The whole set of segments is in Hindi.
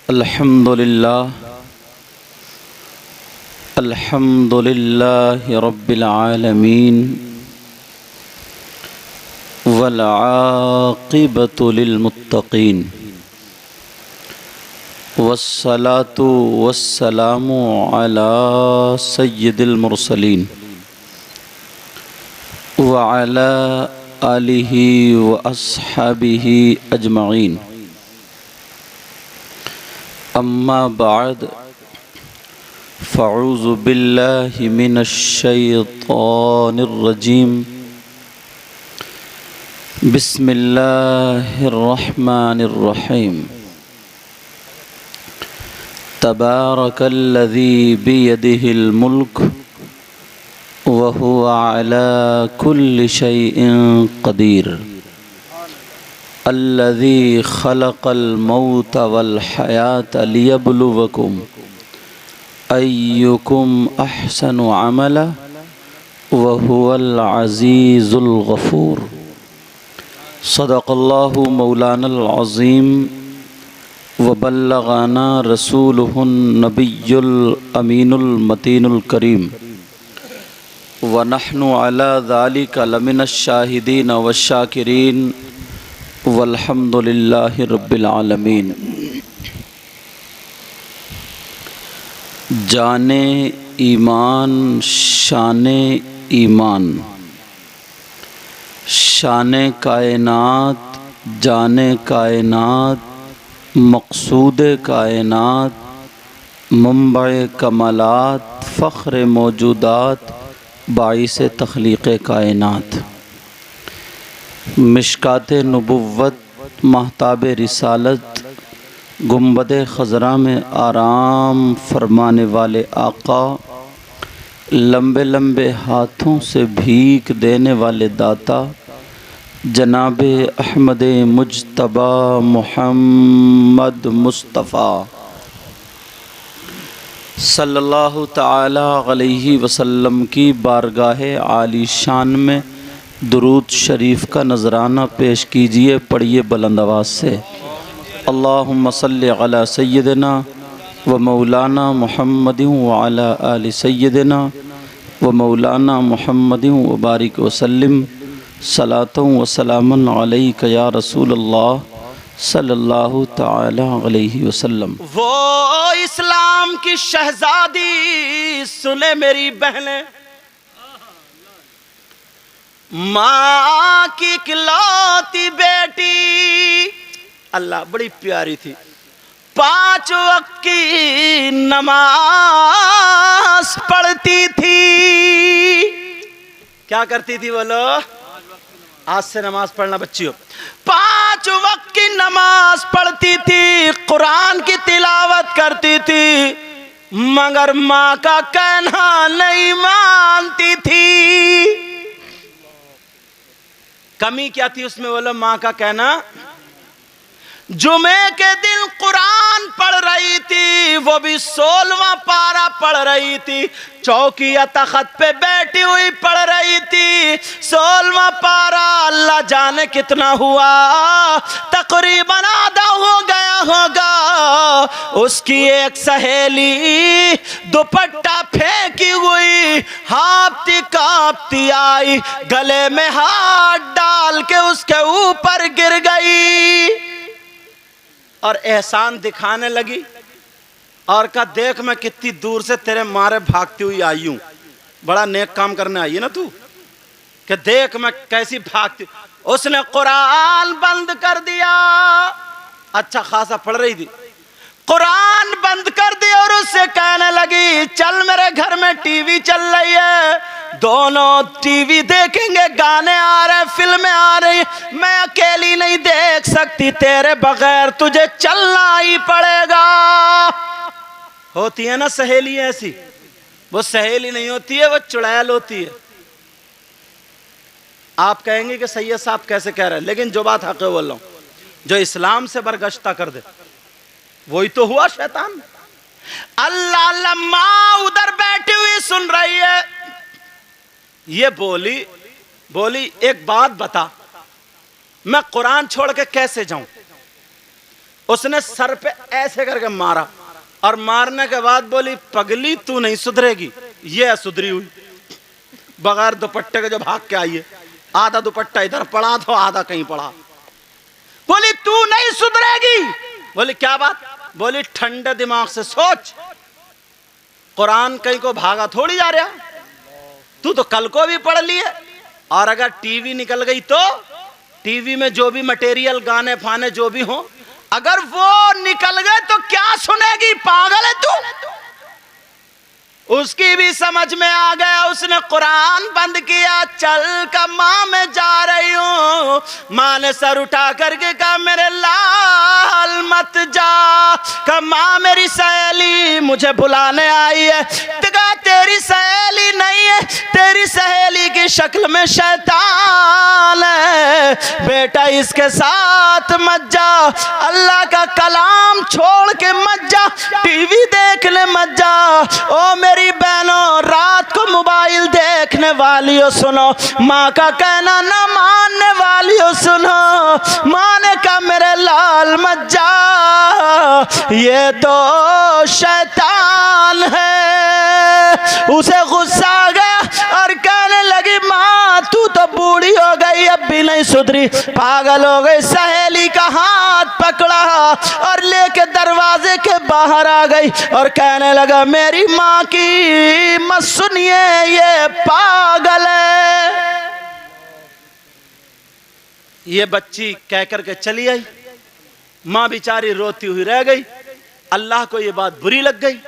अल्हम्दुलिल्लाहि रब्बिल आलमीन वल आक़िबतु लिल मुत्तक़ीन वस्सलातु वस्सलामु अला सय्यिदिल मुरसलीन व अला आलिहि व अस्हाबिहि अजमईन। अम्मा बाद फ़अऊज़ु बिल्लाहि मिनश शैतानिर रजीम। बिस्मिल्लाहिर रहमानिर रहीम। तबारकल्लज़ी बियदिहिल मुल्क व हुवा अला कुल्लि शैइन क़दीर। अल्लज़ी ख़लक़ल मौत वल हयात लियब्लुवकुम अय्युकुम अहसनु अमला व हुवल अज़ीज़ुल गफ़ूर। सदक़ल्लाहु मौलानल अज़ीम व बल्लगाना रसूलुहुन नबियुल अमीनुल मतीनुल करीम व नहनु अला ज़ालिका लमिनश शाहिदीन व शाकिरीन वल्हम्दुलिल्लाहि रब्बिल आलमीन। जाने ईमान शाने ईमान, शाने कायनात जाने कायनात, मक़सूद कायनात, मंबअ कमालात, फ़ख्र मौजूदात, बाइस तख़लीक़ कायनात। मिशकात नबुव्वत, महताब रिसालत, गुंबद ख़ज़रा में आराम फरमाने वाले आका, लंबे लंबे हाथों से भीख देने वाले दाता, जनाब अहमद मुज्तबा मुहम्मद मुस्तफ़ा सल्लल्लाहु ताला अलैहि वसल्लम की बारगाह आली शान में दुरूद शरीफ का नजराना पेश कीजिए। पढ़िए बुलंद आवाज़ से। अल्लाहुम्मा सल्लि अला सय्यिदिना व मौलाना मुहम्मदिन व अला आलि सय्यिदिना व मौलाना मुहम्मदिन व बारिक वसल्लिम सलातुन व सलामुन अलैका या रसूलल्लाह सल्लल्लाहु ताला अलैहि वसल्लम। वो इस्लाम की शहजादी सुने मेरी बहनें, माँ की इकलौती बेटी, अल्लाह बड़ी प्यारी थी। 5 वक्त की नमाज पढ़ती थी। क्या करती थी बोलो? आज से नमाज पढ़ना बच्चियों। 5 वक्त की नमाज पढ़ती थी, कुरान की तिलावत करती थी, मगर माँ का कहना नहीं मानती थी। कमी क्या थी उसमें बोलो? माँ का कहना। जुमे के दिन कुरान पढ़ रही थी, वो भी 16वां पारा पढ़ रही थी। चौकी या तख्त पे बैठी हुई पढ़ रही थी 16वां पारा। अल्लाह जाने कितना हुआ, तकरीबन आधा हो गया होगा। उसकी एक सहेली दुपट्टा फेंकी हुई हाँफती कांपती आई, गले में हाथ डाल के उसके ऊपर गिर गई और एहसान दिखाने लगी और कहा, देख मैं कितनी दूर से तेरे मारे भागती हुई आई हूं। बड़ा नेक काम करने आई है ना तू, कि देख मैं कैसी भागती। उसने कुरान बंद कर दिया। अच्छा खासा पढ़ रही थी, कुरान बंद कर दिया और उससे कहने लगी, चल मेरे घर में टीवी चल रही है, दोनों टीवी देखेंगे, गाने आ रहे, फिल्में आ रही, मैं अकेली नहीं देख सकती, तेरे बगैर तुझे चलना ही पड़ेगा। होती है ना सहेली ऐसी, वो सहेली नहीं होती है, वो चुड़ैल होती है। आप कहेंगे कि सैयद साहब कैसे कह रहे हैं, लेकिन जो बात हक बोल रहा हूं, जो इस्लाम से बरगश्ता कर दे वही तो हुआ शैतान। अल्लाह अल्लाह, माँ उधर बैठी हुई सुन रही है। ये बोली एक बात बता, मैं कुरान छोड़ के कैसे जाऊं? उसने सर पे ऐसे करके मारा और मारने के बाद बोली, पगली तू नहीं सुधरेगी। ये सुधरी हुई, बगैर दुपट्टे के जो भाग के आई है, आधा दुपट्टा इधर पड़ा तो आधा कहीं पड़ा। बोली तू नहीं सुधरेगी। बोली क्या बात? बोली ठंडे दिमाग से सोच, कुरान कहीं को भागा थोड़ी जा रहा, तू तो कल को भी पढ़ ली है। और अगर टीवी निकल गई तो टीवी में जो भी मटेरियल, गाने फाने जो भी हो, अगर वो निकल गए तो क्या सुनेगी? पागल है तू। उसकी भी समझ में आ गया, उसने कुरान बंद किया। चल का माँ मैं जा रही हूँ। माँ ने सर उठा करके कहा, मेरे लाल मत जा। कहा माँ मेरी सहेली मुझे बुलाने आई है। तो कहा तेरी सहेली नहीं है, तेरी सहेली की शक्ल में शैतान है। बेटा इसके साथ मत जा, अल्लाह का कलाम छोड़ के मत जा, टीवी देखने मत जा। ओ मेरी बहनों, रात को मोबाइल देखने वालियों सुनो, माँ का कहना ना मानने वालियों सुनो। माँ ने कहा मेरे लाल मत जा, ये तो शैतान है। उसे गुस्सा आ गया और कहने लगी, माँ तू तो बूढ़ी हो गई, अब भी नहीं सुधरी, पागल हो गई। सहेली का हाथ पकड़ा और लेके दरवाजे के बाहर आ गई और कहने लगा, मेरी माँ की मत सुनिए, ये पागल है। ये बच्ची कह करके चली आई। माँ बेचारी रोती हुई रह गई। अल्लाह को ये बात बुरी लग गई।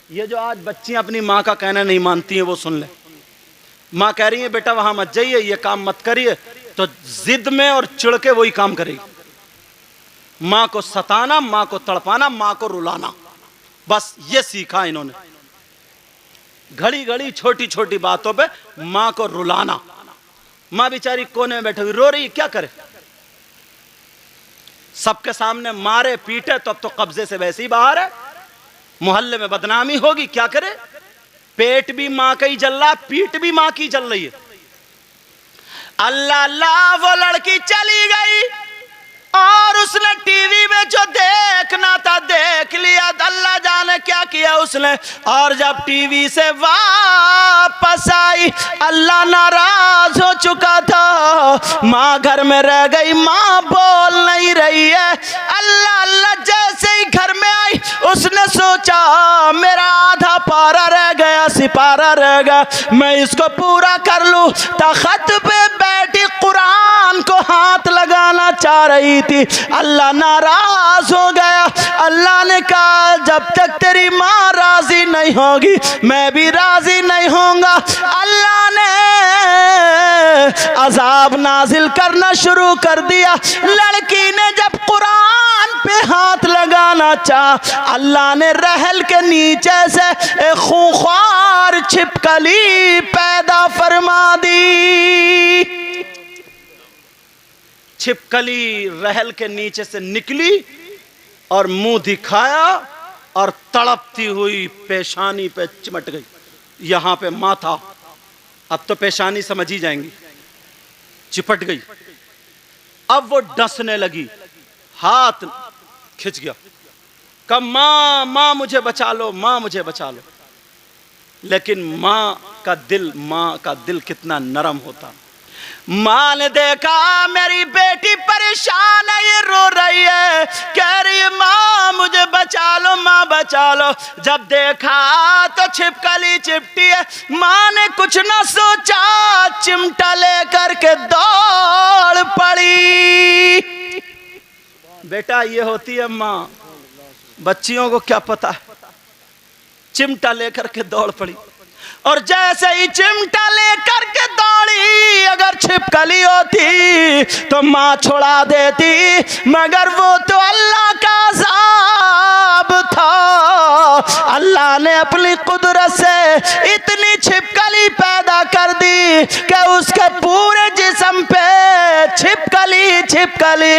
ये जो आज बच्चियां अपनी माँ का कहना नहीं मानती हैं, वो सुन ले। माँ कह रही है बेटा वहां मत जाइए, ये काम मत करिए, तो जिद में और चिढ़ के वही काम करेगी। माँ को सताना, माँ को तड़पाना, माँ को रुलाना, बस ये सीखा इन्होंने। घड़ी घड़ी छोटी छोटी बातों पे माँ को रुलाना। माँ बेचारी कोने में बैठी हुई रो रही, क्या करे? सबके सामने मारे पीटे तो अब तो कब्जे से वैसे ही बाहर है, मोहल्ले में बदनामी होगी, क्या करे? पेट भी माँ का ही जल रहा, पीठ भी माँ की जल रही है। अल्लाह अल्लाह, वो लड़की चली गई और उसने टीवी में जो देखना था देख लिया। अल्लाह जाने क्या किया उसने। और जब टीवी से वापस आई, अल्लाह नाराज हो चुका था। माँ घर में रह गई, माँ बोल नहीं रही है। अल्लाह अल्लाह, जैसे ही घर में आई उसने सोचा मेरा आधा पारा रह गया, सिपारा रह गया, मैं इसको पूरा कर लूं। तख्त पे बैठी कुरान को हाथ लगाना चाह रही थी। अल्लाह नाराज हो गया। अल्लाह ने कहा जब तक तेरी माँ राजी नहीं होगी मैं भी राजी नहीं होऊंगा। अल्लाह ने अजाब नाजिल करना शुरू कर दिया। लड़की ने जब कुरान पे हाथ लगाना चाहा, अल्लाह ने रहल के नीचे से एक खूंखार छिपकली पैदा फरमा दी। छिपकली रहल के नीचे से निकली और मुंह दिखाया और तड़पती हुई पेशानी पे चिमट गई। यहां पे माथा, अब तो पेशानी समझ ही जाएंगी, चिपट गई। अब वो डसने लगी, हाथ खिंच गया, कहा माँ माँ मुझे बचा लो, माँ मुझे बचा लो। लेकिन माँ का दिल कितना नरम होता। माँ ने देखा मेरी बेटी परेशान है, ये रो रही है, कह रही है माँ मुझे बचा लो, माँ बचा लो। जब देखा तो छिपकली चिपटी है। माँ ने कुछ ना सोचा, चिमटा लेकर के दौड़ पड़ी। बेटा ये होती है माँ, बच्चियों को क्या पता है। चिमटा लेकर के दौड़ पड़ी और जैसे ही चिमटा लेकर के दौड़ी, अगर छिपकली होती तो माँ छुड़ा देती, मगर वो तो अल्लाह का अज़ाब था। अल्लाह ने अपनी कुदरत से इतनी छिपकली पैदा कर दी कि उसके पूरे जिस्म पे छिपकली छिपकली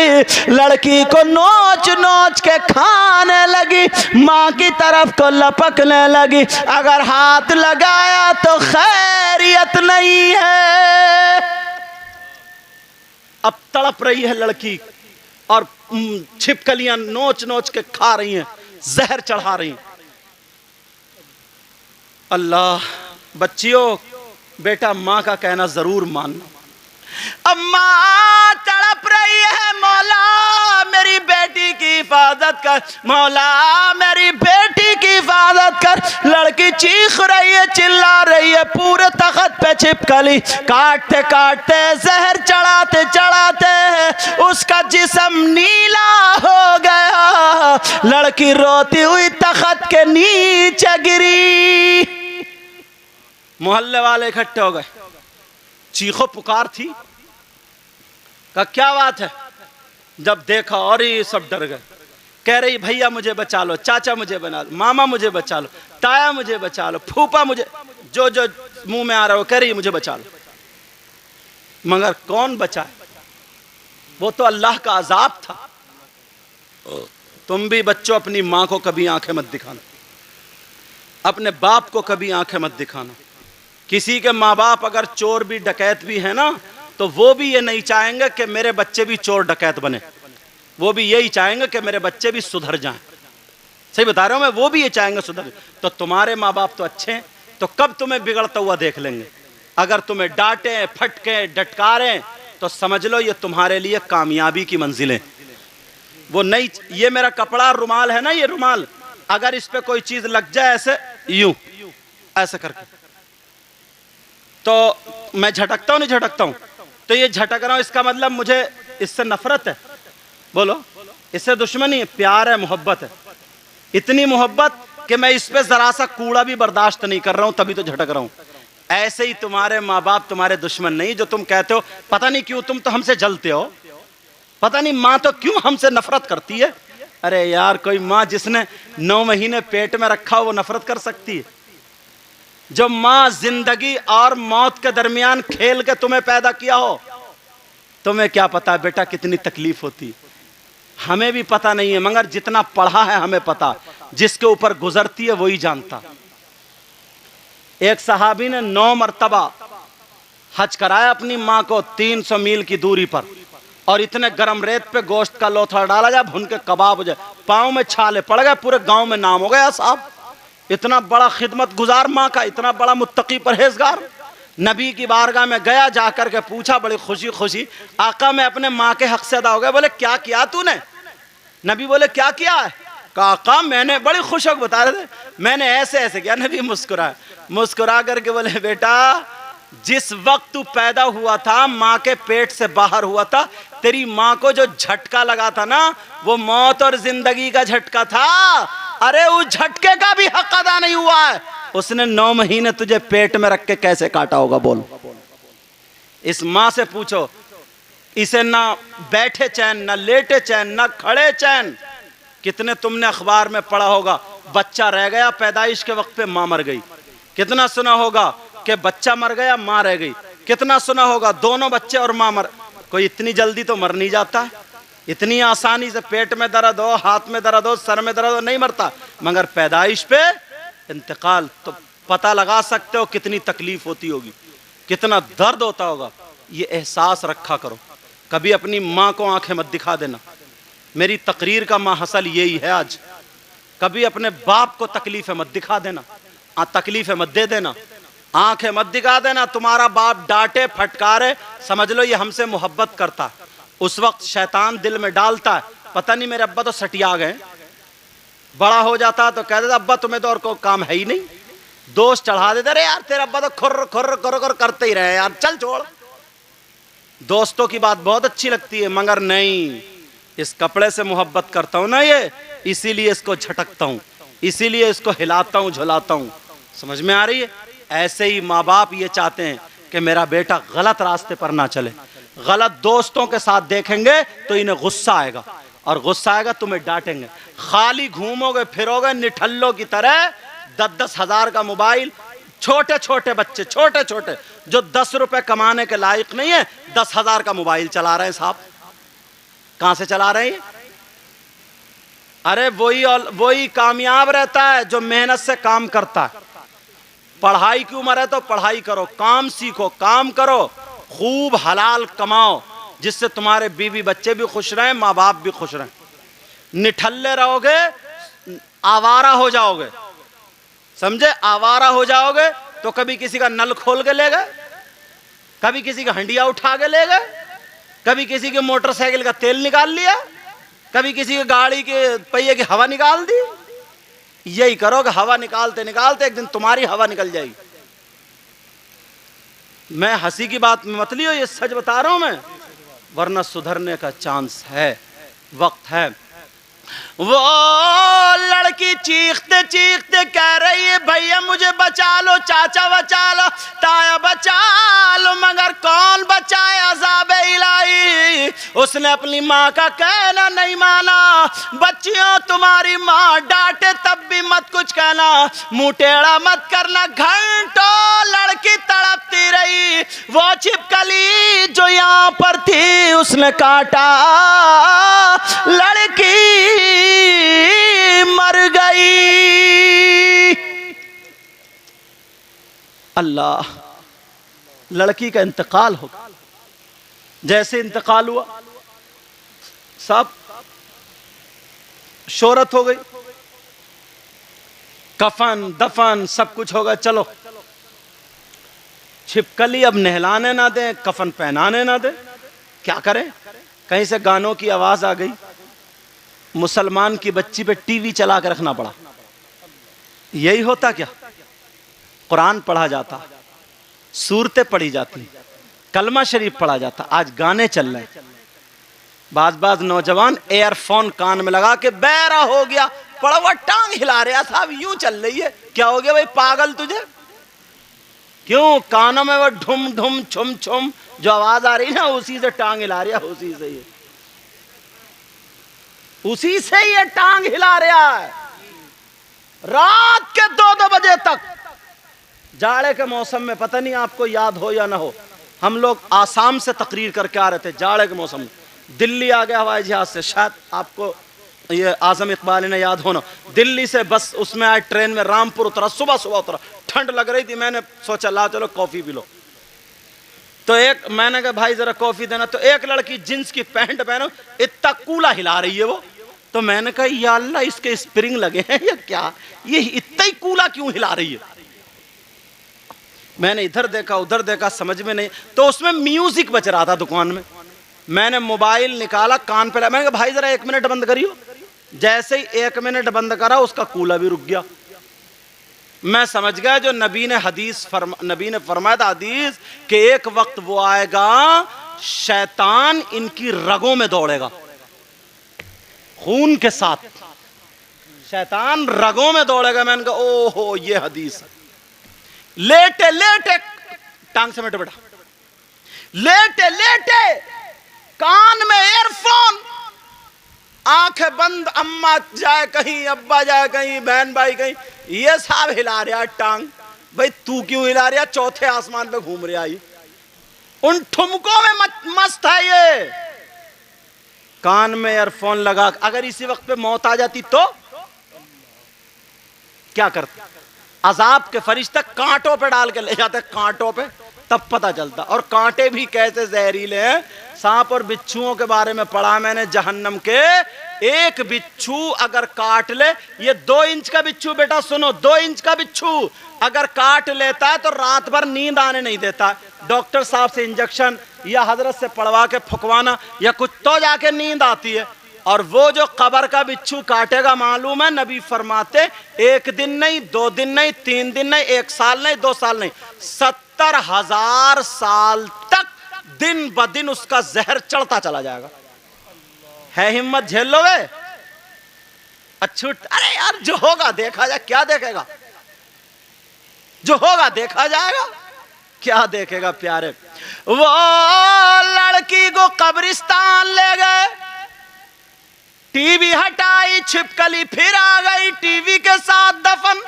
लड़की को नोच नोच के खाने लगी, माँ की तरफ को लपकने लगी। अगर हाथ लगाया तो खैरियत नहीं है। अब तड़प रही है लड़की, और छिपकलियां नोच नोच के खा रही हैं, जहर चढ़ा रही हैं। अल्लाह, बच्चियों, बेटा माँ का कहना जरूर मानना। अम्मा तड़प रही है, मौला मेरी बेटी की हिफाजत कर, मौला मेरी बेटी की हिफाजत कर। लड़की चीख रही है, चिल्ला रही है, पूरे तख्त पे छिपकली काटते काटते, जहर चढ़ाते चढ़ाते उसका जिस्म नीला हो गया। लड़की रोती हुई तख्त के नीचे गिरी। मोहल्ले वाले इकट्ठे हो गए, चीखो पुकार थी। का क्या बात है? जब देखा और ये सब डर गए। कह रही भैया मुझे बचा लो, चाचा मुझे बना लो, मामा मुझे बचा लो, ताया मुझे बचा लो, फूफा मुझे, जो जो मुंह में आ रहा हो कह रही मुझे बचा लो। मगर कौन बचाए? वो तो अल्लाह का अजाब था। तुम भी बच्चों अपनी माँ को कभी आंखें मत दिखाना, अपने बाप को कभी आंखें मत दिखाना। किसी के माँ बाप अगर चोर भी डकैत भी है ना, तो वो भी ये नहीं चाहेंगे कि मेरे बच्चे भी चोर डकैत बने। वो भी यही चाहेंगे कि मेरे बच्चे भी सुधर जाएं। सही बता रहा हूं मैं, वो भी ये चाहेंगे सुधर। तो तुम्हारे माँ बाप तो अच्छे हैं, तो कब तुम्हें बिगड़ता हुआ देख लेंगे। अगर तुम्हें डांटे, फटके, डटकारें, तो समझ लो ये तुम्हारे लिए कामयाबी की मंजिलें। वो नहीं, ये मेरा कपड़ा रुमाल है ना, ये रुमाल अगर इस पे कोई चीज लग जाए ऐसे, यूं ऐसे करके, तो मैं झटकता हूं नहीं झटकता हूं? तो ये झटक रहा हूं, इसका मतलब मुझे इससे नफरत है? बोलो, इससे दुश्मनी है? प्यार है, मोहब्बत है। इतनी मोहब्बत कि मैं इस पे जरा सा कूड़ा भी बर्दाश्त नहीं कर रहा हूं, तभी तो झटक रहा हूं। ऐसे ही तुम्हारे माँ बाप तुम्हारे दुश्मन नहीं, जो तुम कहते हो पता नहीं क्यों तुम तो हमसे जलते हो, पता नहीं माँ तो क्यों हमसे नफरत करती है। अरे यार, कोई माँ जिसने 9 महीने पेट में रखा हो वो नफरत कर सकती है? जो माँ जिंदगी और मौत के दरमियान खेल के तुम्हें पैदा किया हो, तुम्हें क्या पता बेटा कितनी तकलीफ होती। हमें भी पता नहीं है, मगर जितना पढ़ा है हमें पता, जिसके ऊपर गुजरती है वही जानता। एक सहाबी ने 9 मरतबा हज कराया अपनी माँ को 300 मील की दूरी पर, और इतने गर्म रेत पे गोश्त का लोथा डाला जाए, भुन के कबाब हो जाए, पाँव में छाले पड़ गए, पूरे गांव में नाम हो गया साहब। इतना बड़ा खिदमत गुजार माँ का, इतना बड़ा मुत्तकी परहेजगार। नबी की बारगाह में गया, जाकर के पूछा बड़ी खुशी खुशी, आका मैं अपने माँ के हक से अदा हो गया। बोले क्या किया तूने? नबी बोले क्या किया है? कहा आका मैंने, बड़ी खुश होकर बता रहे थे, मैंने ऐसे ऐसे किया। नबी मुस्कुराए, मुस्कुरा करके बोले बेटा जिस वक्त तू पैदा हुआ था, माँ के पेट से बाहर हुआ था, तेरी माँ को जो झटका लगा था ना, वो मौत और जिंदगी का झटका था। अरे उस झटके का भी हक अदा नहीं हुआ है। उसने 9 महीने तुझे पेट में रख के कैसे काटा होगा बोल। इस माँ से पूछो, इसे ना बैठे चैन, ना लेटे चैन, ना खड़े चैन। कितने तुमने अखबार में पढ़ा होगा, बच्चा रह गया पैदाइश के वक्त पे माँ मर गई। कितना सुना होगा कि बच्चा मर गया माँ रह गई। कितना सुना होगा दोनों बच्चे और माँ मर। कोई इतनी जल्दी तो मर नहीं जाता, इतनी आसानी से पेट में दर्द हो, हाथ में दर्द हो, सर में दर्द हो नहीं मरता। मगर पैदाइश पे इंतकाल, तो पता लगा सकते हो कितनी तकलीफ होती होगी, कितना दर्द होता होगा। ये एहसास रखा करो, कभी अपनी माँ को आंखें मत दिखा देना। मेरी तकरीर का माहसल यही है आज। कभी अपने बाप को तकलीफें मत दिखा देना, तकलीफें मत दे देना, आंखें मत दिखा देना। तुम्हारा बाप डांटे फटकारे, समझ लो ये हमसे मोहब्बत करता है। उस वक्त शैतान दिल में डालता है, पता नहीं मेरे अब्बा तो सटिया गए। बड़ा हो जाता तो कह देता अब्बा तुम्हें तो और कोई काम है ही नहीं। दोस्त चढ़ा देते, अरे यार तेरा अब्बा तो खुर्र खुर्र खुर्र खुर्र करते ही रहे यार, चल छोड़। दोस्तों की बात बहुत अच्छी लगती है, मगर नहीं, इस कपड़े से मोहब्बत करता हूं ना ये, इसीलिए इसको झटकता हूं, इसीलिए इसको हिलाता हूं, झुलाता हूं। समझ में आ रही है? ऐसे ही माँ बाप ये चाहते हैं कि मेरा बेटा गलत रास्ते पर ना चले। गलत दोस्तों के साथ देखेंगे तो इन्हें गुस्सा आएगा, और गुस्सा आएगा तुम्हें डांटेंगे। खाली घूमोगे फिरोगे निठल्लों की तरह, 10-10 हजार का मोबाइल। छोटे छोटे बच्चे, छोटे छोटे जो 10 रुपए कमाने के लायक नहीं है, 10 हजार का मोबाइल चला रहे हैं साहब। कहां से चला रहे हैं? अरे वही कामयाब रहता है जो मेहनत से काम करता है। पढ़ाई की उम्र है तो पढ़ाई करो, काम सीखो, काम करो, खूब हलाल कमाओ, जिससे तुम्हारे बीवी बच्चे भी खुश रहें, माँ बाप भी खुश रहें। निठल्ले रहोगे, आवारा हो जाओगे, समझे? आवारा हो जाओगे तो कभी किसी का नल खोल के ले गए, कभी किसी का हंडिया उठा के ले गए, कभी किसी के मोटरसाइकिल का तेल निकाल लिया, कभी किसी की गाड़ी के पहिए की हवा निकाल दी। यही करोगे, हवा निकालते निकालते एक दिन तुम्हारी हवा निकल जाएगी। मैं हंसी की बात में मत लियो, ये सच बता रहा हूं मैं, वरना सुधरने का चांस है, वक्त है। वो लड़की चीखते चीखते कह रही है, भैया मुझे बचा लो, चाचा बचा लो, ताया बचा लो, मगर कौन बचाए अज़ाब इलाही। उसने अपनी माँ का कहना नहीं माना। बच्चियों, तुम्हारी माँ डांटे तब भी मत कुछ कहना, मुंह टेढ़ा मत करना। घंटों लड़की तड़पती रही। वो छिपकली जो यहाँ पर थी उसने काटा, लड़की मर गई। अल्लाह, लड़की का इंतकाल हो गया। जैसे इंतकाल हुआ, सब शोहरत हो गई, कफन दफन सब कुछ होगा। चलो, छिपकली अब नहलाने ना दे, कफन पहनाने ना दे, क्या करें? कहीं से गानों की आवाज आ गई, मुसलमान की बच्ची पे टीवी चला कर रखना पड़ा। यही होता क्या? कुरान पढ़ा जाता, सूरतें पढ़ी जाती, कलमा शरीफ पढ़ा जाता, आज गाने चल रहे हैं। बाज नौजवान एयरफोन कान में लगा के बहरा हो गया, पड़वा टांग हिला रहा था, अब यूं चल रही है। क्या हो गया भाई पागल तुझे? क्यों? कानों में वो ढुम ढुम छुम छुम जो आवाज आ रही ना, उसी से टांग हिला रहा, उसी से ये, उसी से ये टांग हिला रहा है। रात के 2-2 बजे तक, जाड़े के मौसम में, पता नहीं आपको याद हो या ना हो, हम लोग आसाम से तकरीर करके आ रहे थे जाड़े के मौसम में। दिल्ली आ गया हवाई जहाज से, शायद आपको ये आजम इकबाल ने याद होना। दिल्ली से बस उसमें आए, ट्रेन में रामपुर उतरा, सुबह सुबह उतरा, ठंड लग रही थी। मैंने सोचा ला चलो कॉफी पी लो, तो एक मैंने कहा भाई जरा कॉफी देना। तो एक लड़की जींस की पैंट पहनो, इतना कूला हिला रही है वो। तो मैंने कहा या अल्लाह, इसके स्प्रिंग लगे हैं या क्या, ये इतना ही कूला क्यों हिला रही है? मैंने इधर देखा उधर देखा, समझ में नहीं। तो उसमें म्यूजिक बज रहा था दुकान में। मैंने मोबाइल निकाला, कान पे, मैंने कहा भाई जरा 1 मिनट बंद करियो। जैसे ही 1 मिनट बंद करा, उसका कूला भी रुक गया। मैं समझ गया जो नबी ने फरमाया था हदीस कि एक वक्त वो आएगा, शैतान इनकी रगों में दौड़ेगा, खून के साथ शैतान रगों में दौड़ेगा। मैंने कहा ओहो ये हदीस। लेटे लेटे टांग समेट बेटा, लेटे लेटे कान में एयरफोन, आंखें बंद, अम्मा जाए कहीं, अब्बा जाए कहीं, बहन भाई कहीं, ये सब हिला रहा टांग। भाई तू क्यों हिला रहा? चौथे आसमान पे घूम रहा है, उन ठुमकों में मस्त है ये। कान में ईयरफोन लगा, अगर इसी वक्त पे मौत आ जाती तो क्या करते? अजाब के फरिश्ते कांटों पे डाल के ले जाते, कांटों पे, तब पता चलता। और कांटे भी कैसे जहरीले हैं। सांप और बिच्छुओं के बारे में पढ़ा मैंने जहन्नम के। एक बिच्छू अगर काट ले, ये 2 इंच का बिच्छू, बेटा सुनो, 2 इंच का बिच्छू अगर काट लेता है तो रात भर नींद आने नहीं देता। डॉक्टर साहब से इंजेक्शन या हजरत से पढ़वा के फुकवाना या कुछ तो जाके नींद आती है। और वो जो कब्र का बिच्छू काटेगा, मालूम है नबी फरमाते 1 दिन नहीं, 2 दिन नहीं, 3 दिन नहीं, 1 साल नहीं, 2 साल नहीं, 70,000 साल तक दिन ब दिन उसका जहर चढ़ता चला जाएगा। है हिम्मत, झेल लोगे? अच्छा, अरे यार जो होगा देखा जाए। क्या देखेगा? जो होगा देखा जाएगा। क्या देखेगा प्यारे? वो लड़की को कब्रिस्तान ले गए, टीवी हटाई, छिपकली फिर आ गई, टीवी के साथ दफन।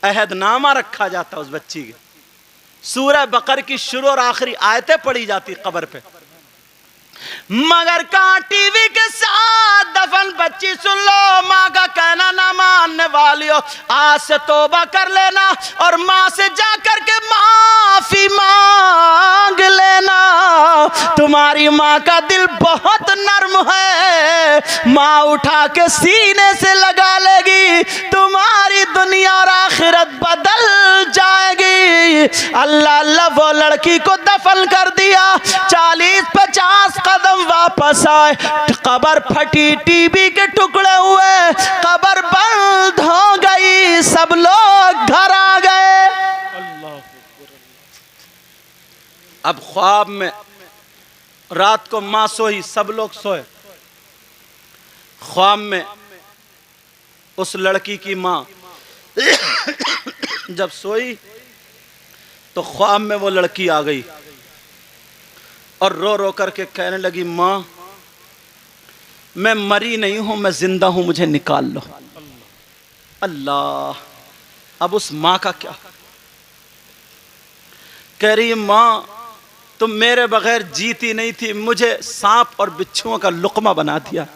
अहदनामा रखा जाता उस बच्ची के। सूरह बकर की शुरू और आखिरी आयतें पढ़ी जाती कब्र पे, मगर कहां टीवी के साथ दफन। बच्ची सुन लो, माँ का कहना ना मानने वालियों, आज से तौबा कर लेना और माँ से जाकर के माफी मांग लेना। तुम्हारी माँ का दिल बहुत नर्म है, माँ उठा के सीने से लगा लेगी, तुम्हारी दुनिया और आखिरत बदल जाएगी। अल्लाह अल्लाह वो लड़की को दफन कर दिया। 40-50 कदम वापस आए, कब्र फटी, टीवी के टुकड़े हुए, कब्र बंद हो गई, सब लोग घर आ गए। अब ख्वाब में रात को माँ सोई, सब लोग सोए। ख्वाब में उस लड़की की माँ जब सोई तो ख्वाब में वो लड़की आ गई और रो रो करके कहने लगी, माँ मैं मरी नहीं हूं, मैं जिंदा हूं, मुझे निकाल लो। अल्लाह, अब उस माँ का क्या? कह रही माँ तुम मेरे बगैर जीती नहीं थी, मुझे सांप और बिच्छुओं का लुकमा बना दिया।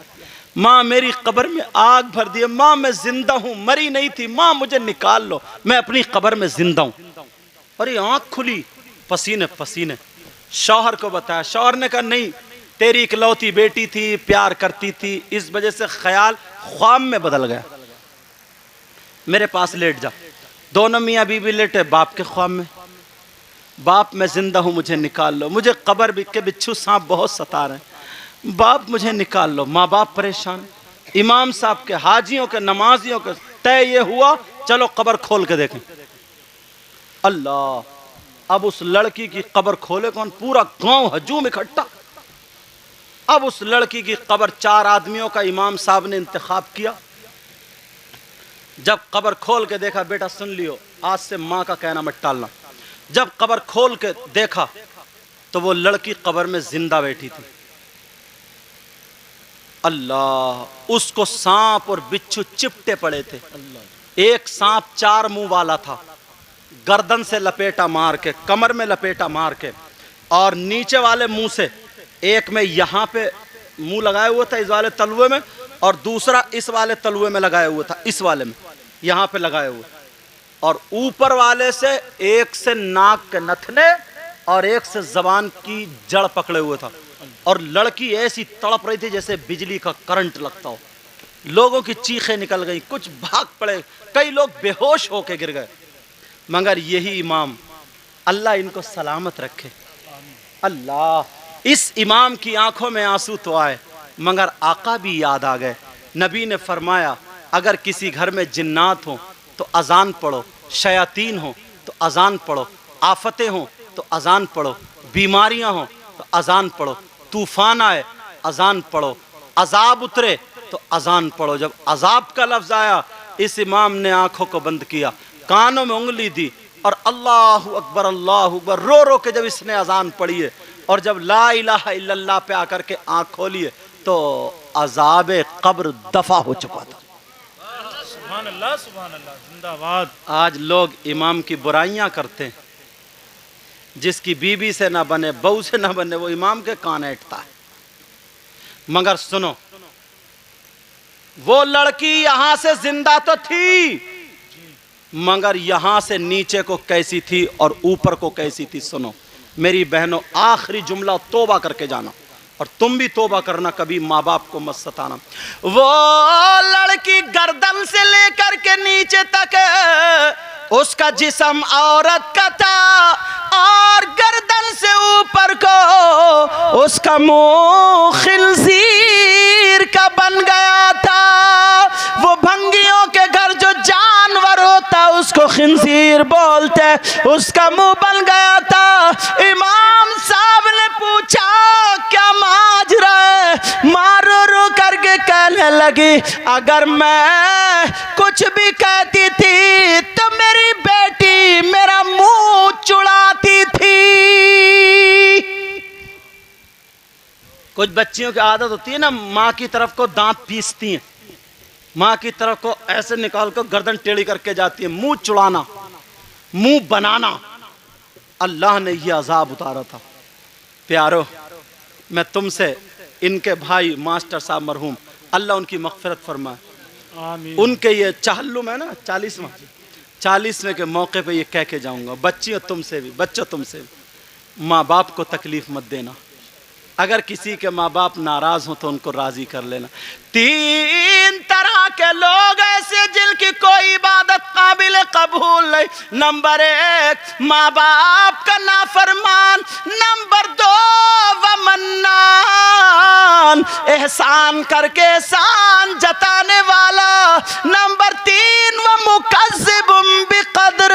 माँ मेरी कब्र में आग भर दी। माँ मैं जिंदा हूं, मरी नहीं थी, माँ मुझे निकाल लो, मैं अपनी कब्र में जिंदा हूं। और ये आंख खुली, पसीने पसीने। शौहर को बताया, शौहर ने कहा नहीं, तेरी इकलौती बेटी थी, प्यार करती थी, इस वजह से ख्याल ख्वाब में बदल गया, मेरे पास लेट जा। दोनों मियाँ बीवी लेटे बाप के ख्वाब में। बाप मैं जिंदा हूं, मुझे निकाल लो, मुझे कब्र के बिच्छू सांप बहुत सता रहे हैं, बाप मुझे निकाल लो। माँ बाप परेशान। इमाम साहब के, हाजियों के, नमाजियों के तय ये हुआ, चलो कब्र खोल के देखें। अल्लाह, अब उस लड़की की कब्र खोले कौन? पूरा गांव हजूम इकट्ठा। अब उस लड़की की कब्र 4 आदमियों का इमाम साहब ने इंतखाब किया। जब कब्र खोल के देखा, बेटा सुन लियो, आज से माँ का कहना मत टालना। जब कब्र खोल के देखा तो वो लड़की कब्र में जिंदा बैठी थी। अल्लाह, उसको सांप और बिच्छू चिपटे पड़े थे। एक सांप 4 मुंह वाला था, गर्दन से लपेटा मार के, कमर में लपेटा मार के, और नीचे वाले मुंह से, एक में यहां पे मुंह लगाया हुआ था इस वाले तलुए में, और दूसरा इस वाले तलुए में लगाया हुआ था, इस वाले में यहां पे लगाया हुआ, और ऊपर वाले से एक से नाक के नथने और एक से जबान की जड़ पकड़े हुए था। और लड़की ऐसी तड़प रही थी जैसे बिजली का करंट लगता हो। लोगों की चीखें निकल गई, कुछ भाग पड़े, कई लोग बेहोश होके गिर गए। मगर यही इमाम, अल्लाह इनको सलामत रखे। अल्लाह, इस इमाम की आंखों में आंसू तो आए, मगर आका भी याद आ गए। नबी ने फरमाया, अगर किसी घर में जिन्नात हो तो अजान पढ़ो, शयातीन हो तो अजान पढ़ो, आफतें हो तो अजान पढ़ो, बीमारियां हो तो अजान पढ़ो, तूफान आए अजान पढ़ो, अजाब उतरे तो अजान पढ़ो। जब अजाब का लफ्ज आया, इस इमाम ने आंखों को बंद किया, कानों में उंगली दी और अल्लाहु अकबर रो रो के जब इसने अजान पढ़ी है, और जब ला इलाहा इल्लल्लाह पे आकर के आंख खोली तो अजाब कब्र दफा हो चुका था। सुभान अल्लाह, जिंदाबाद। आज लोग इमाम की बुराइयां करते हैं, जिसकी बीबी से ना बने, बहू से ना बने, वो इमाम के कान ऐंठता है। मगर सुनो, वो लड़की यहां से जिंदा तो थी, मगर यहां से नीचे को कैसी थी और ऊपर को कैसी थी। सुनो मेरी बहनों, आखिरी जुमला तौबा करके जाना, और तुम भी तौबा करना, कभी माँ बाप को मत सताना। वो लड़की गर्दन से लेकर के नीचे तक उसका जिस्म औरत का था, और गर्दन से ऊपर को उसका मुंह खिंजीर का बन गया था। वो भंगियों के घर जो जानवर होता उसको खिंजीर बोलते, उसका मुंह बन गया था। इमाम साहब ने पूछा क्या माजरा है? माँ रो रो करके कहने लगी, अगर मैं कुछ भी कहती थी तो मेरी बेटी मेरा मुंह चुड़ाती थी। कुछ बच्चियों की आदत होती है ना, माँ की तरफ को दांत पीसती हैं, माँ की तरफ को ऐसे निकाल कर गर्दन टेढ़ी करके जाती है, मुंह चुड़ाना, मुंह बनाना। अल्लाह ने यह अजाब उतारा था। प्यारो, मैं तुमसे, इनके भाई मास्टर साहब मरहूम, अल्लाह उनकी मग़फ़िरत फरमाए, आमीन। उनके ये चाहल्लुम है ना, 40वें के मौके पे ये कह के जाऊंगा, बच्चियों तुमसे भी, बच्चों तुमसे भी, माँ बाप को तकलीफ मत देना। अगर किसी के माँ बाप नाराज हो तो उनको राजी कर लेना। 3 तरह के लोग ऐसे जिनकी कोई इबादत काबिल कबूल नहीं। नंबर 1 माँ बाप का नाफरमान। नंबर 2 वमन्नान, एहसान करके एहसान जताने वाला। नंबर 3 व मुकज़्ज़िबुम बिक़द्र,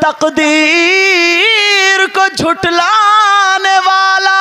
तकदीर को झुटलाने वाला।